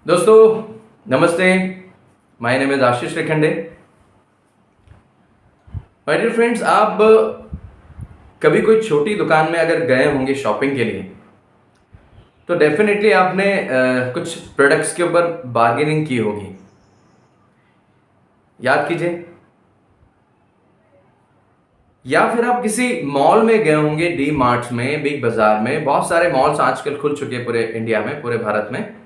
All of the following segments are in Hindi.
दोस्तों नमस्ते। My name is Ashish Rikhande. My dear friends, आप कभी कोई छोटी दुकान में अगर गए होंगे शॉपिंग के लिए तो डेफिनेटली आपने कुछ प्रोडक्ट्स के ऊपर बार्गेनिंग की होगी। याद कीजिए। या फिर आप किसी मॉल में गए होंगे, डी मार्ट्स में, बिग बाजार में। बहुत सारे मॉल्स आजकल खुल चुके हैं पूरे इंडिया में, पूरे भारत में।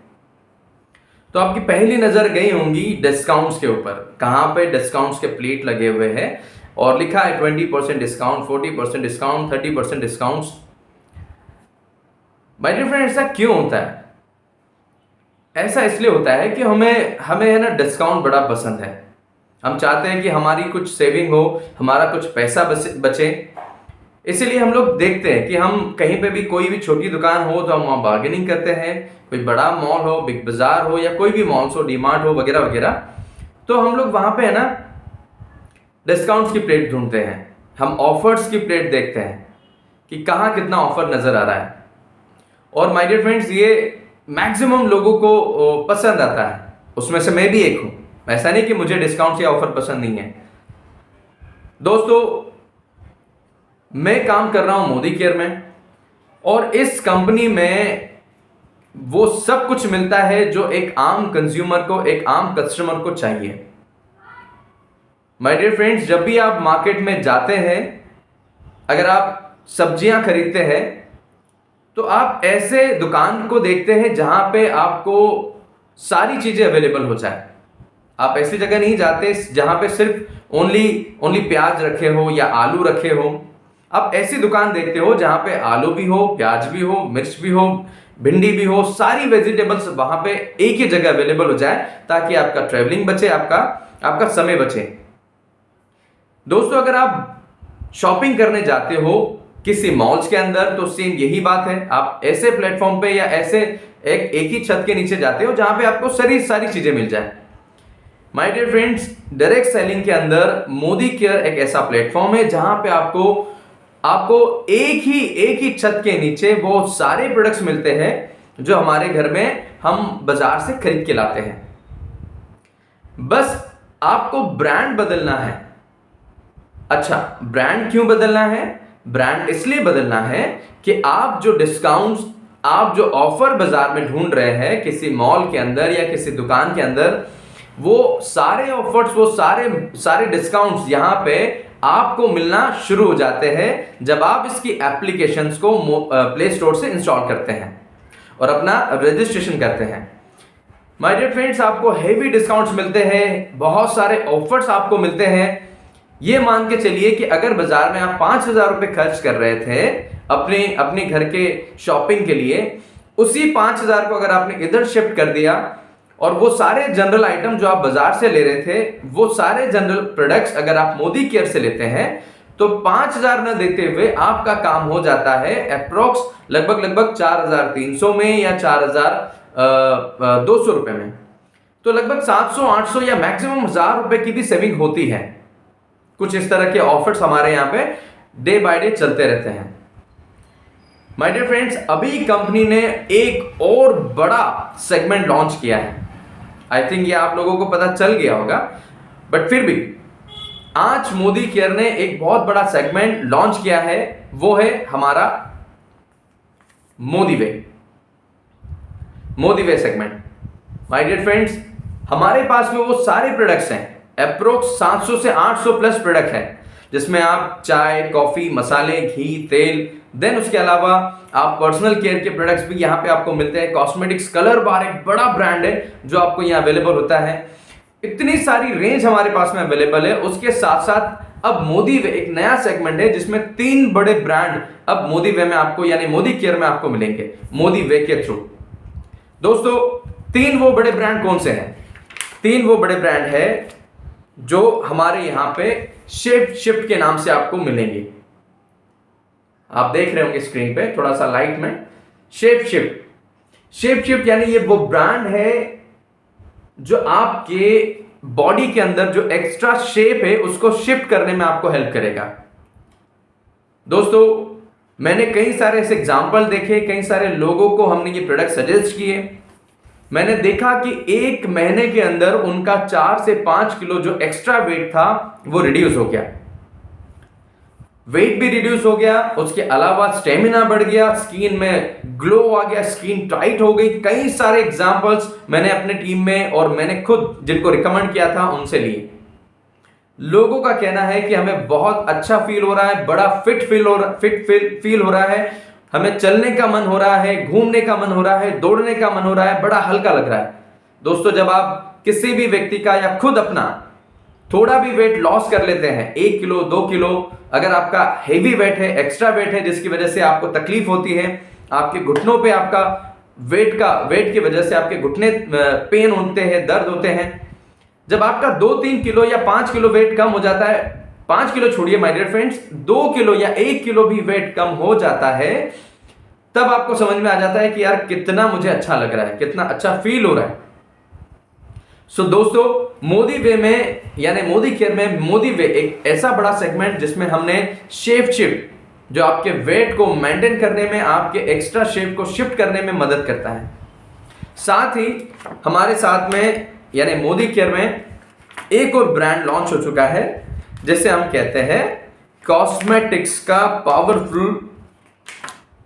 तो आपकी पहली नजर गई होंगी डिस्काउंट्स के ऊपर। कहां पे डिस्काउंट्स के प्लेट लगे हुए हैं और लिखा है 20% discount, 40% discount, 30% discounts. My dear friend, ऐसा क्यों होता है? ऐसा इसलिए होता है कि हमें हमें है ना, डिस्काउंट बड़ा पसंद है। हम चाहते हैं कि हमारी कुछ सेविंग हो, हमारा कुछ पैसा बचे। इसीलिए हम लोग देखते हैं कि हम कहीं पे भी, कोई भी छोटी दुकान हो तो हम वहाँ बार्गेनिंग करते हैं। कोई बड़ा मॉल हो, बिग बाजार हो, या कोई भी मॉल्स हो, डीमार्ट हो वगैरह वगैरह, तो हम लोग वहाँ पे है ना डिस्काउंट्स की प्लेट ढूंढते हैं। हम ऑफर्स की प्लेट देखते हैं कि कहाँ कितना ऑफर नजर आ रहा है। और माय डियर फ्रेंड्स, ये मैक्सिमम लोगों को पसंद आता है। उसमें से मैं भी एक हूँ। ऐसा नहीं कि मुझे डिस्काउंट या ऑफर पसंद नहीं है। दोस्तों, मैं काम कर रहा हूं मोदी केयर में, और इस कंपनी में वो सब कुछ मिलता है जो एक आम कंज्यूमर को, एक आम कस्टमर को चाहिए। माय डियर फ्रेंड्स, जब भी आप मार्केट में जाते हैं, अगर आप सब्जियां खरीदते हैं तो आप ऐसे दुकान को देखते हैं जहां पे आपको सारी चीजें अवेलेबल हो जाए। आप ऐसी जगह नहीं जाते जहां पे सिर्फ ओनली प्याज रखे हो या आलू रखे हो। आप ऐसी दुकान देखते हो जहां पे आलू भी हो, प्याज भी हो, मिर्च भी हो, भिंडी भी हो, सारी वेजिटेबल्स वहां पे एक ही जगह अवेलेबल हो जाए, ताकि आपका ट्रेवलिंग बचे, आपका समय बचे। दोस्तों, अगर आप शॉपिंग करने जाते हो किसी मॉल्स के अंदर तो सेम यही बात है। आप ऐसे प्लेटफॉर्म पे या ऐसे एक ही छत के नीचे जाते हो जहां पे आपको सारी चीजें मिल जाए। My dear friends, direct selling के अंदर मोदी केयर एक ऐसा प्लेटफॉर्म है जहां पे आपको एक ही छत के नीचे वो सारे प्रोडक्ट्स मिलते हैं जो हमारे घर में हम बाजार से खरीद के लाते हैं। बस आपको ब्रांड बदलना है। अच्छा, ब्रांड क्यों बदलना है? ब्रांड इसलिए बदलना है कि आप जो डिस्काउंट्स, आप जो ऑफर बाजार में ढूंढ रहे हैं किसी मॉल के अंदर या किसी दुकान के अंदर, वो सारे ऑफर्स, वो सारे डिस्काउंट्स यहां पे आपको मिलना शुरू हो जाते हैं जब आप इसकी एप्लीकेशंस को प्ले स्टोर से इंस्टॉल करते हैं और अपना रजिस्ट्रेशन करते हैं। माय डियर फ्रेंड्स, आपको हेवी डिस्काउंट्स मिलते हैं, बहुत सारे ऑफर्स आपको मिलते हैं। ये मान के चलिए कि अगर बाजार में आप 5,000 रुपए खर्च कर रहे थे अपने घर के शॉपिंग के लिए, उसी 5,000 को अगर आपने इधर शिफ्ट कर दिया और वो सारे जनरल आइटम जो आप बाजार से ले रहे थे, वो सारे जनरल प्रोडक्ट्स अगर आप मोदी केयर से लेते हैं तो 5,000 न देते हुए आपका काम हो जाता है अप्रोक्स लगभग 4,300 में या 4,200 रुपए में। तो लगभग 700-800 या मैक्सिमम 1,000 रुपए की भी सेविंग होती है। कुछ इस तरह के ऑफर्स हमारे यहाँ पे डे बाय डे चलते रहते हैं। माय डियर फ्रेंड्स, अभी कंपनी ने एक और बड़ा सेगमेंट लॉन्च किया है। आई थिंक ये आप लोगों को पता चल गया होगा, बट फिर भी आज मोदी केयर ने एक बहुत बड़ा सेगमेंट लॉन्च किया है। वो है हमारा मोदी वे सेगमेंट। माय डियर फ्रेंड्स, हमारे पास में वो सारे प्रोडक्ट्स हैं, अप्रोक्स 700 से 800 प्लस प्रोडक्ट है, जिसमें आप चाय, कॉफी, मसाले, घी, तेल, देन उसके अलावा आप पर्सनल केयर के प्रोडक्ट्स भी यहाँ पे आपको मिलते हैं। कॉस्मेटिक्स, कलर बार एक बड़ा ब्रांड है जो आपको यहाँ अवेलेबल होता है। इतनी सारी रेंज हमारे पास में अवेलेबल है। उसके साथ साथ अब मोदी वे एक नया सेगमेंट है जिसमें 3 बड़े ब्रांड अब मोदी वे में आपको, यानी मोदी केयर में आपको मिलेंगे मोदी वे के थ्रू। दोस्तों, 3 वो बड़े ब्रांड कौन से हैं? 3 वो बड़े ब्रांड है जो हमारे यहाँ पे शेप शिफ्ट के नाम से आपको मिलेंगे। आप देख रहे होंगे स्क्रीन पे थोड़ा सा लाइट में, शेप शिफ्ट यानी ये वो ब्रांड है जो आपके बॉडी के अंदर जो एक्स्ट्रा शेप है उसको शिफ्ट करने में आपको हेल्प करेगा। दोस्तों, मैंने कई सारे ऐसे एग्जांपल देखे, कई सारे लोगों को हमने ये प्रोडक्ट सजेस्ट किए। मैंने देखा कि 1 महीने के अंदर उनका 4 से 5 किलो जो एक्स्ट्रा वेट था वो रिड्यूस हो गया। वेट भी रिड्यूस हो गया, उसके अलावा स्टेमिना बढ़ गया, स्किन में ग्लो आ गया, स्किन टाइट हो गई। कई सारे एग्जांपल्स मैंने अपने टीम में और मैंने खुद जिनको रिकमेंड किया था उनसे लिए। लोगों का कहना है कि हमें बहुत अच्छा फील हो रहा है, बड़ा फिट फील हो रहा है, हमें चलने का मन हो रहा है, घूमने का मन हो रहा है, दौड़ने का मन हो रहा है, बड़ा हल्का लग रहा है। दोस्तों, जब आप किसी भी व्यक्ति का या खुद अपना थोड़ा भी वेट लॉस कर लेते हैं, 1 किलो 2 किलो, अगर आपका हेवी वेट है, एक्स्ट्रा वेट है जिसकी वजह से आपको तकलीफ होती है, आपके घुटनों पे आपका वेट की वजह से आपके घुटने पेन होते हैं, दर्द होते हैं, जब आपका 2-3 किलो या 5 किलो वेट कम हो जाता है, 5 किलो छोड़िए माय डियर फ्रेंड्स, 2 किलो या 1 किलो भी वेट कम हो जाता है, तब आपको समझ में आ जाता है कि यार कितना मुझे अच्छा लग रहा है, कितना अच्छा फील हो रहा है। सो दोस्तों, मोदी वे में यानी मोदी केयर में मोदी वे एक ऐसा बड़ा सेगमेंट जिसमें हमने शेप शिफ्ट जो आपके वेट को मेंटेन करने में, आपके एक्स्ट्रा शेप को शिफ्ट करने में मदद करता है। साथ ही हमारे साथ में यानी मोदी केयर में एक और ब्रांड लॉन्च हो चुका है जिसे हम कहते हैं कॉस्मेटिक्स का पावरफुल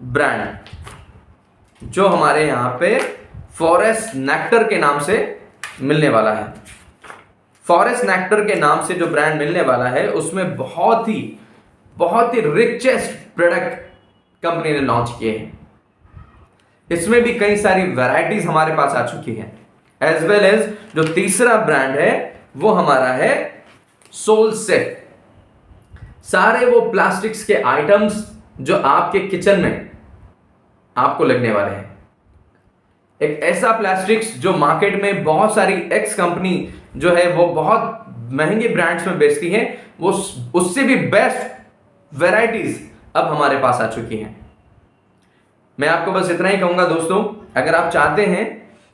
ब्रांड, जो हमारे यहां पे फॉरेस्ट नेक्टर के नाम से मिलने वाला है। फॉरेस्ट नेक्टर के नाम से जो ब्रांड मिलने वाला है उसमें बहुत ही रिचेस्ट प्रोडक्ट कंपनी ने लॉन्च किए हैं। इसमें भी कई सारी वैरायटीज हमारे पास आ चुकी हैं। एज वेल एज जो तीसरा ब्रांड है वो हमारा है सोल सेफ। सारे वो प्लास्टिक्स के आइटम्स जो आपके किचन में आपको लगने वाले हैं, एक ऐसा प्लास्टिक्स जो मार्केट में बहुत सारी एक्स कंपनी जो है वो बहुत महंगे ब्रांड्स में बेचती है, वो उससे भी बेस्ट वैरायटीज अब हमारे पास आ चुकी हैं। मैं आपको बस इतना ही कहूंगा दोस्तों, अगर आप चाहते हैं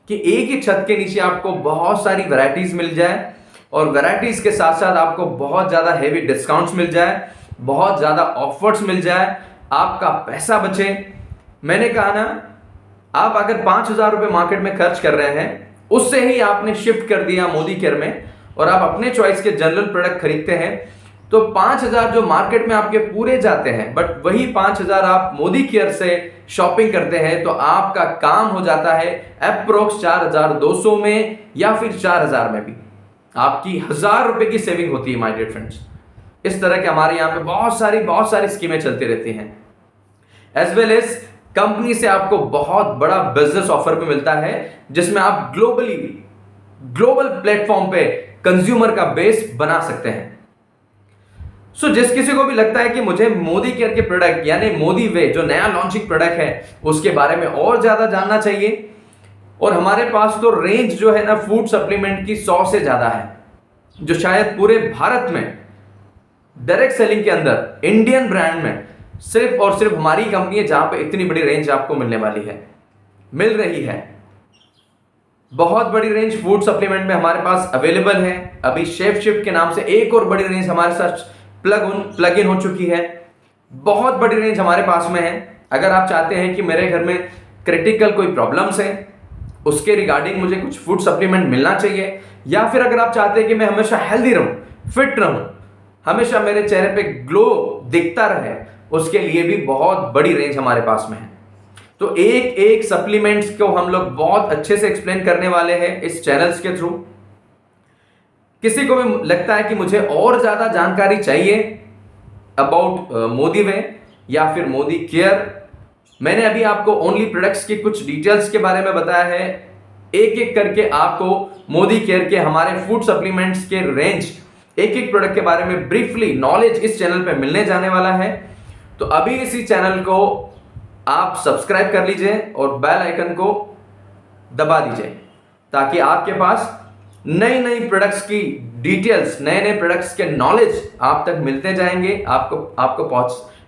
कि एक ही छत के नीचे आपको बहुत सारी वैरायटीज मिल जाए और वैरायटीज के साथ साथ आपको बहुत ज्यादा हेवी डिस्काउंट्स मिल जाए, बहुत ज्यादा ऑफर्स मिल जाए, आपका पैसा बचे, मैंने कहा ना, आप अगर 5,000 रुपए मार्केट में खर्च कर रहे हैं, उससे ही आपने शिफ्ट कर दिया मोदी केयर में और आप अपने चॉइस के जनरल प्रोडक्ट खरीदते हैं, तो 5,000 जो मार्केट में आपके पूरे जाते हैं, बट वही 5,000 आप मोदी केयर से शॉपिंग करते हैं, तो आपका काम हो जाता है अप्रोक्स 4,200 में या फिर 4,000 में भी आपकी 1,000 रुपए की सेविंग होती है माय डियर फ्रेंड्स। इस तरह के हमारे यहाँ पे बहुत सारी स्कीमें चलती रहती हैं। एज वेल एज कंपनी से आपको बहुत बड़ा बिजनेस ऑफर पे मिलता है जिसमें आप ग्लोबल प्लेटफॉर्म पे कंज्यूमर का बेस बना सकते हैं। सो जिस किसी को भी लगता है कि मुझे मोदी केयर के प्रोडक्ट यानी मोदी वे जो नया लॉन्चिंग प्रोडक्ट है उसके बारे में और ज्यादा जानना चाहिए, और हमारे पास तो रेंज जो है ना फूड सप्लीमेंट की 100 से ज्यादा है, जो शायद पूरे भारत में डायरेक्ट सेलिंग के अंदर इंडियन ब्रांड में सिर्फ और सिर्फ हमारी कंपनी है जहां पे इतनी बड़ी रेंज आपको मिल रही है। बहुत बड़ी रेंज फूड सप्लीमेंट में हमारे पास अवेलेबल है। अभी शेफ शिफ्ट के नाम से एक और बड़ी रेंज हमारे साथ प्लग इन हो चुकी है। बहुत बड़ी रेंज हमारे पास में है। अगर आप चाहते हैं कि मेरे घर में क्रिटिकल कोई प्रॉब्लम्स है, उसके रिगार्डिंग मुझे कुछ फूड सप्लीमेंट मिलना चाहिए, या फिर अगर आप चाहते हैं कि मैं हमेशा हेल्दी रहूं, फिट रहूं, हमेशा मेरे चेहरे पे ग्लो दिखता रहे, उसके लिए भी बहुत बड़ी रेंज हमारे पास में है। तो एक एक सप्लीमेंट्स को हम लोग बहुत अच्छे से एक्सप्लेन करने वाले हैं इस चैनल्स के थ्रू। किसी को भी लगता है कि मुझे और ज्यादा जानकारी चाहिए अबाउट मोदी वे या फिर मोदी केयर, मैंने अभी आपको ओनली प्रोडक्ट्स के कुछ डिटेल्स के बारे में बताया है। एक एक करके आपको मोदी केयर के हमारे फूड सप्लीमेंट्स के रेंज, एक एक प्रोडक्ट के बारे में ब्रीफली नॉलेज इस चैनल पे मिलने जाने वाला है। तो अभी इसी चैनल को आप सब्सक्राइब कर लीजिए और बेल आइकन को दबा दीजिए, ताकि आपके पास नई प्रोडक्ट्स की डिटेल्स, नए प्रोडक्ट्स के नॉलेज आप तक मिलते जाएंगे, आपको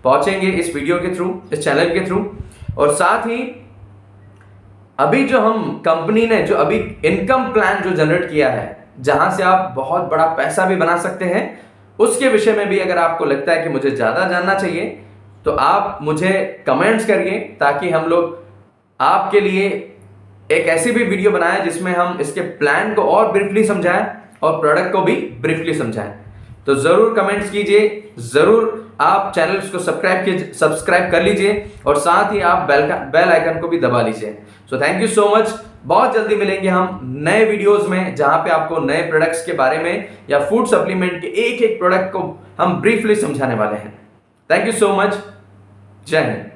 पहुंचेंगे इस वीडियो के थ्रू, इस चैनल के थ्रू। और साथ ही अभी जो हम कंपनी ने जो अभी इनकम प्लान जो जनरेट किया है, जहां से आप बहुत बड़ा पैसा भी बना सकते हैं, उसके विषय में भी अगर आपको लगता है कि मुझे ज्यादा जानना चाहिए, तो आप मुझे कमेंट्स करिए, ताकि हम लोग आपके लिए एक ऐसी भी वीडियो बनाया जिसमें हम इसके प्लान को और ब्रीफली समझाएं और प्रोडक्ट को भी ब्रीफली समझाएं। तो जरूर कमेंट्स कीजिए, जरूर आप चैनल्स को सब्सक्राइब कर लीजिए और साथ ही आप बेल आइकन को भी दबा लीजिए। So thank you so much. बहुत जल्दी मिलेंगे हम नए वीडियोस में, जहां पे आपको नए प्रोडक्ट्स के बारे में या फूड सप्लीमेंट के एक एक प्रोडक्ट को हम ब्रीफली समझाने वाले हैं। Thank you so much. जय हिंद।